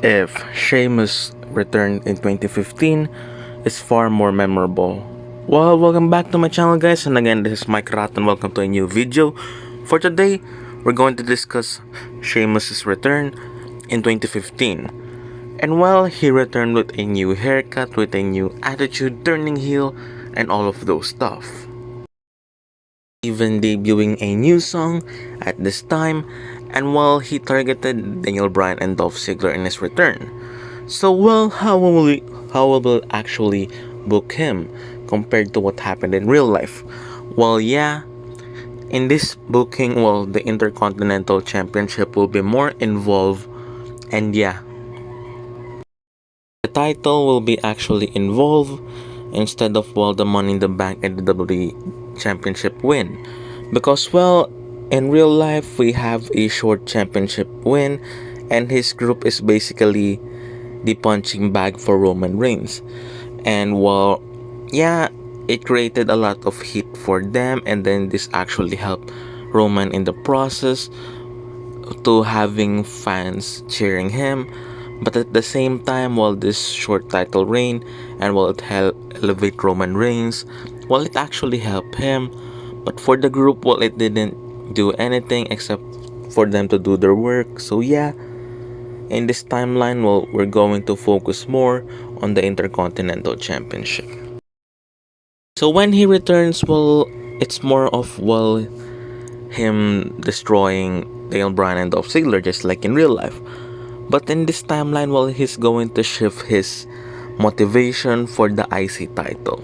if Sheamus returned in 2015 is far more memorable. Well, welcome back to my channel, guys, and again, this is Mikeratto and welcome to a new video. For today, we're going to discuss Sheamus's return in 2015. And well, he returned with a new haircut, with a new attitude, turning heel, and all of those stuff. Even debuting a new song at this time, and while he targeted Daniel Bryan and Dolph Ziggler in his return. So well, how will we actually book him compared to what happened in real life? Well, yeah, in this booking, well, the Intercontinental Championship will be more involved, and yeah, the title will be actually involved instead of well the Money in the Bank and the WWE Championship win. Because well, in real life we have a short championship win, and his group is basically the punching bag for Roman Reigns. And well, yeah, it created a lot of heat for them, and then this actually helped Roman in the process to having fans cheering him. But at the same time, while this short title reign and while it helped elevate Roman Reigns, while it actually helped him, but for the group, well, it didn't do anything except for them to do their work. So yeah, in this timeline, well, we're going to focus more on the Intercontinental Championship. So when he returns, well, it's more of well him destroying Daniel Bryan and Dolph Ziggler just like in real life. But in this timeline, well, he's going to shift his motivation for the IC title.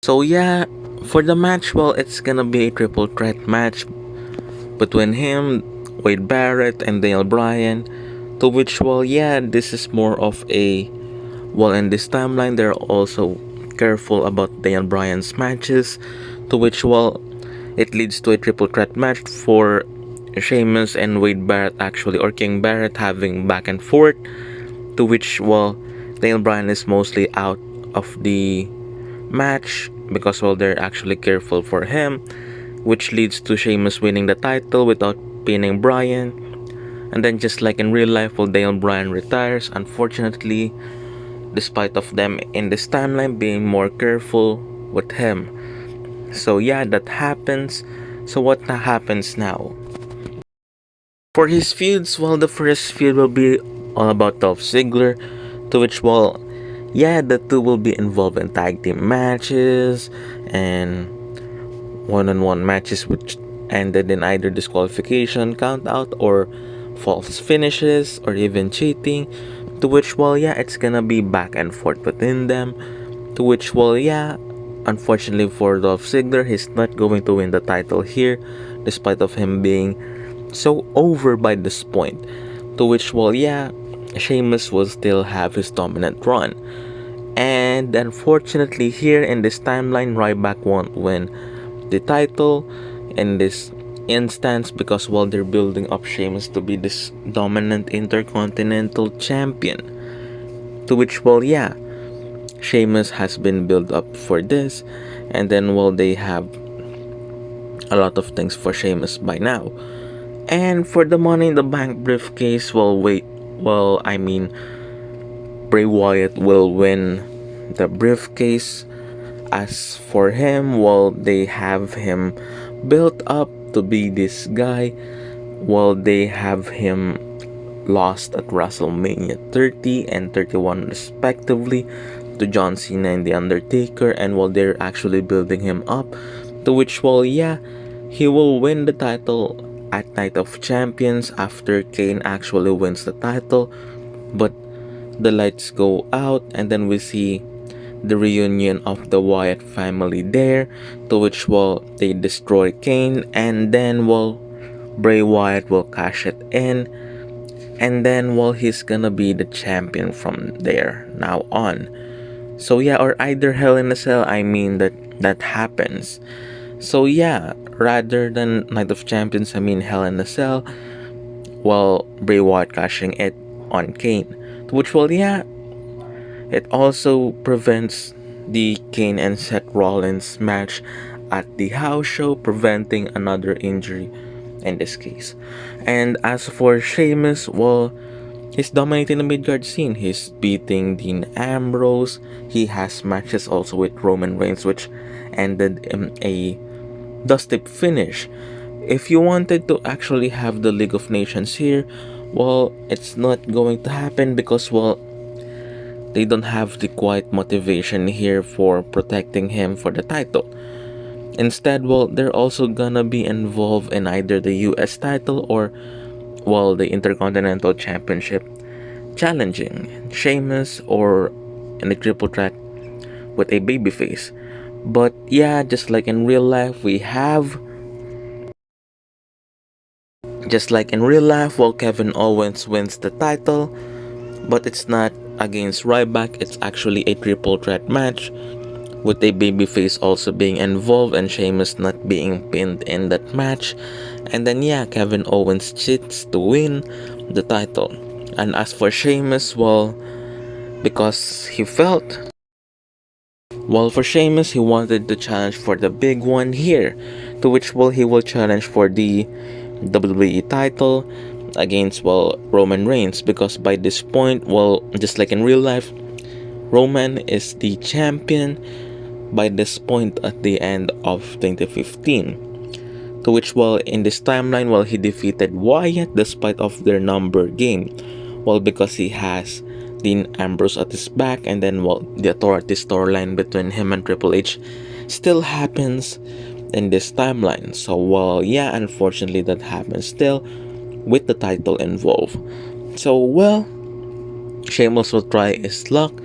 So yeah, for the match, well, it's gonna be a triple threat match between him, Wade Barrett, and Daniel Bryan. To which, well, yeah, this is more of a well, in this timeline, they're also careful about Daniel Bryan's matches. To which, well, it leads to a triple threat match for Sheamus and Wade Barrett actually, or King Barrett having back and forth. To which, well, Daniel Bryan is mostly out of the match because well they're actually careful for him, which leads to Sheamus winning the title without pinning Bryan. And then just like in real life, well, Daniel Bryan retires, unfortunately, despite of them in this timeline being more careful with him. So yeah, that happens. So what happens now? For his feuds, well, the first feud will be all about Dolph Ziggler, to which, well, yeah, the two will be involved in tag team matches and one-on-one matches which ended in either disqualification, count out, or false finishes, or even cheating. To which, well, yeah, it's gonna be back and forth within them. To which, well, yeah, unfortunately for Dolph Ziggler, he's not going to win the title here, despite of him being so over by this point. To which, well, yeah, Sheamus will still have his dominant run. And unfortunately here in this timeline, Ryback won't win the title in this instance because while they're building up Sheamus to be this dominant Intercontinental Champion. To which, well, yeah, Sheamus has been built up for this, and then well they have a lot of things for Sheamus by now. And for the Money in the Bank briefcase, I mean, Bray Wyatt will win the briefcase. As for him, well, they have him built up to be this guy, while they have him lost at WrestleMania 30 and 31 respectively to John Cena and The Undertaker, and while they're actually building him up, to which, well, yeah, he will win the title at Night of Champions after Kane actually wins the title. But the lights go out, and then we see the reunion of the Wyatt family there, to which, well, they destroy Kane, and then, well, Bray Wyatt will cash it in, and then, well, he's gonna be the champion from there now on. So yeah, or either Hell in a Cell, I mean that happens. So yeah, rather than Night of Champions, I mean Hell in a Cell, while Bray Wyatt cashing it on Kane. Which, well, yeah, it also prevents the Kane and Seth Rollins match at the house show, preventing another injury in this case. And as for Sheamus, well, He's dominating the mid-card scene. He's beating Dean Ambrose. He has matches also with Roman Reigns, which ended in a dusty finish. If you wanted to actually have the League of Nations here, well, it's not going to happen because, well, they don't have the quiet motivation here for protecting him for the title. Instead, well, they're also gonna be involved in either the US title or, well, the Intercontinental Championship, challenging Sheamus or in a triple threat with a babyface. But yeah, just like in real life, well, Kevin Owens wins the title, but it's not against Ryback. It's actually a triple threat match with a babyface also being involved and Sheamus not being pinned in that match. And then yeah, Kevin Owens cheats to win the title. And as for Sheamus, well, because he felt well, for Sheamus, he wanted to challenge for the big one here, to which well he will challenge for the WWE title against well Roman Reigns, because by this point, well, just like in real life, Roman is the champion by this point at the end of 2015. To which well in this timeline, well, he defeated Wyatt despite of their number game, well, because he has Dean Ambrose at his back, and then well the authority storyline between him and Triple H still happens in this timeline. So well, yeah, unfortunately that happens still with the title involved. So well, Sheamus will try his luck,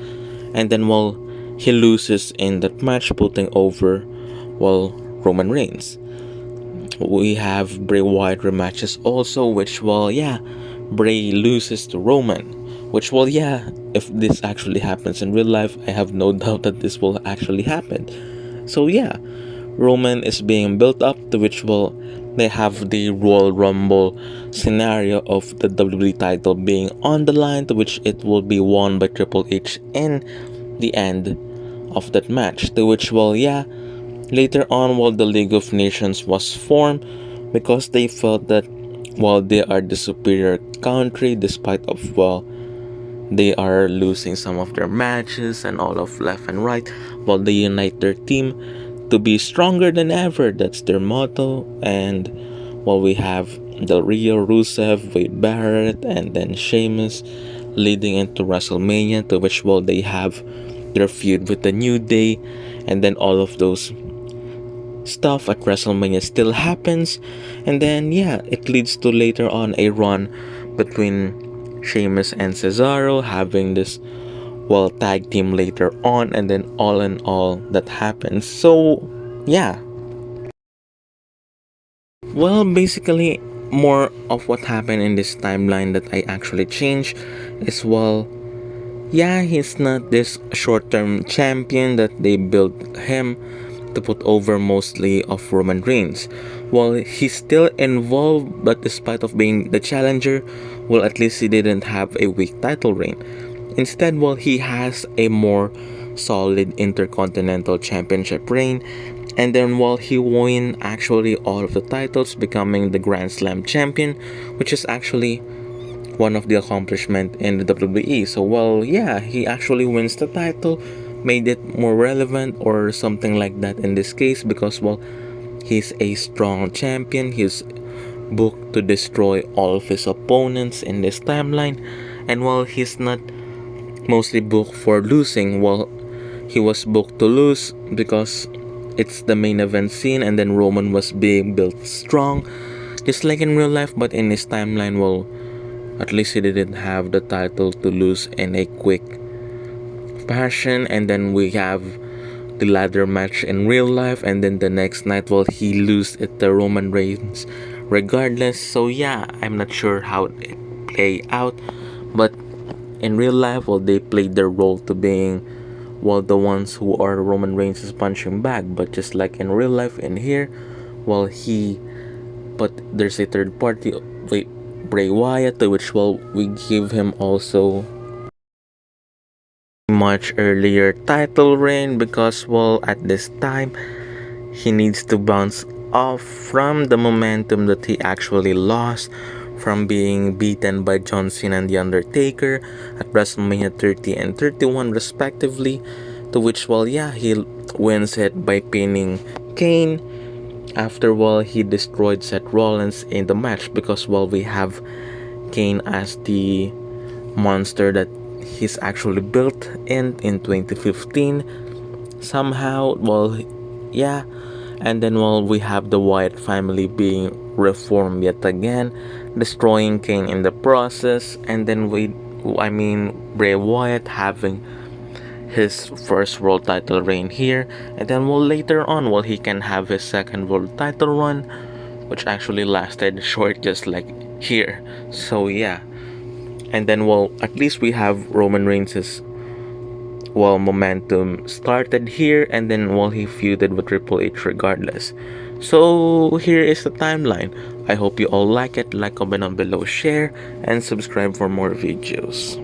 and then well he loses in that match, putting over well Roman Reigns. We have Bray Wyatt rematches also, which well yeah, Bray loses to Roman. Which well yeah, if this actually happens in real life, I have no doubt that this will actually happen. So yeah, Roman is being built up, to which will they have the Royal Rumble scenario of the WWE title being on the line, to which it will be won by Triple H in the end of that match. To which well yeah, later on, while the League of Nations was formed, because they felt that while they are the superior country, despite of well they are losing some of their matches and all of left and right, while they unite their team to be stronger than ever. That's their motto. And while we have Del Rio, Rusev, Wade Barrett, and then Sheamus leading into WrestleMania, to which well they have their feud with the New Day, and then all of those stuff at WrestleMania still happens, and then yeah, it leads to later on a run between Sheamus and Cesaro having this well tag team later on, and then all in all that happens. So yeah, well, basically more of what happened in this timeline that I actually changed is well yeah, he's not this short-term champion that they built him to put over mostly of Roman Reigns. While he's still involved, but despite of being the challenger, well, at least he didn't have a weak title reign. Instead, well, he has a more solid Intercontinental Championship reign, and then while he won actually all of the titles, becoming the Grand Slam champion, which is actually one of the accomplishment in the WWE. So well, yeah, he actually wins the title, made it more relevant or something like that in this case, because well, he's a strong champion. He's booked to destroy all of his opponents in this timeline, and while he's not mostly booked for losing, well, he was booked to lose because it's the main event scene, and then Roman was being built strong, just like in real life. But in his timeline, well, at least he didn't have the title to lose in a quick fashion. And then we have the ladder match in real life, and then the next night, well, he lose it to Roman Reigns regardless. So yeah, I'm not sure how it play out, but in real life, well, they played their role to being well the ones who are Roman Reigns' punching bag. But just like in real life, in here, well, but there's a third party, wait, Bray Wyatt, to which well we give him also much earlier title reign, because well at this time he needs to bounce off from the momentum that he actually lost from being beaten by John Cena and The Undertaker at WrestleMania 30 and 31 respectively, to which, well, yeah, he wins it by pinning Kane. After, well, he destroyed Seth Rollins in the match because, well, we have Kane as the monster that he's actually built in 2015 somehow. Well, yeah. And then, well, we have the Wyatt family being reformed yet again, destroying Kane in the process. And then Bray Wyatt having his first world title reign here. And then, well, later on, well, he can have his second world title run, which actually lasted short, just like here. So yeah. And then, well, at least we have Roman Reigns' momentum started here, and then, well, he feuded with Triple H regardless. So here is the timeline. I hope you all like it. Like, comment down below, share, and subscribe for more videos.